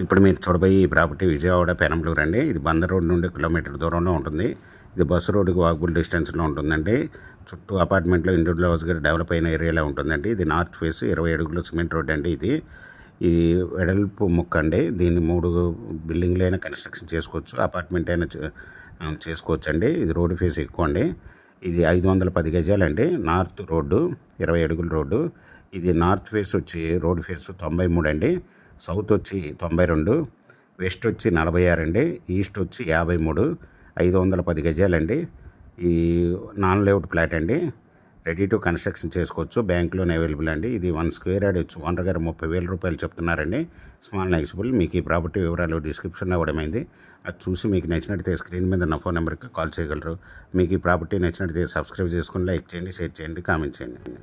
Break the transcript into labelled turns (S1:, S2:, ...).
S1: ఇప్పుడు మీరు చూడబోయే ఈ ప్రాపర్టీ విజయవాడ పెనంలూరు అండి. ఇది బందర్ రోడ్ నుండి కిలోమీటర్ దూరంలో ఉంటుంది. ఇది బస్సు రోడ్డుకి వాకబుల్ డిస్టెన్స్లో ఉంటుందండి. చుట్టూ అపార్ట్మెంట్లో ఇండివిజువల్ హౌస్గా డెవలప్ అయిన ఏరియాలో ఉంటుందండి. ఇది నార్త్ ఫేస్ 20 అడుగుల సిమెంట్ రోడ్ అండి. ఇది వెడల్పు ముక్క అండి. దీన్ని 3 బిల్డింగ్లు అయినా కన్స్ట్రక్షన్ చేసుకోవచ్చు, అపార్ట్మెంట్ అయినా చేసుకోవచ్చు అండి. ఇది రోడ్డు ఫేస్ ఎక్కువ అండి. ఇది 510 గజాలండి. నార్త్ రోడ్డు 20 అడుగుల రోడ్డు. ఇది నార్త్ ఫేస్ వచ్చి రోడ్ ఫేస్ 93 అండి. సౌత్ వచ్చి 92, వెస్ట్ వచ్చి 46 అండి, ఈస్ట్ వచ్చి 53, 510 గజాలండి. ఈ నాన్ లేఅవుట్ ప్లాట్ అండి. రెడీ టు కన్స్ట్రక్షన్ చేసుకోవచ్చు, బ్యాంక్ లోన్ అవైలబుల్ అండి. ఇది 1 స్క్వేర్ యార్డ్ వచ్చి ఓనర్ గారు 30,000 రూపాయలు చెప్తున్నారండి. స్మాల్ నెగిసిబుల్. మీకు ఈ ప్రాపర్టీ వివరాలు డిస్క్రిప్షన్లో ఇవ్వడమైంది. అది చూసి మీకు నచ్చినట్టయితే స్క్రీన్ మీద నా ఫోన్ నెంబర్కి కాల్ చేయగలరు. మీకు ఈ ప్రాపర్టీ నచ్చినట్టయితే సబ్స్క్రైబ్ చేసుకుని లైక్ చేయండి, షేర్ చేయండి, కామెంట్ చేయండి.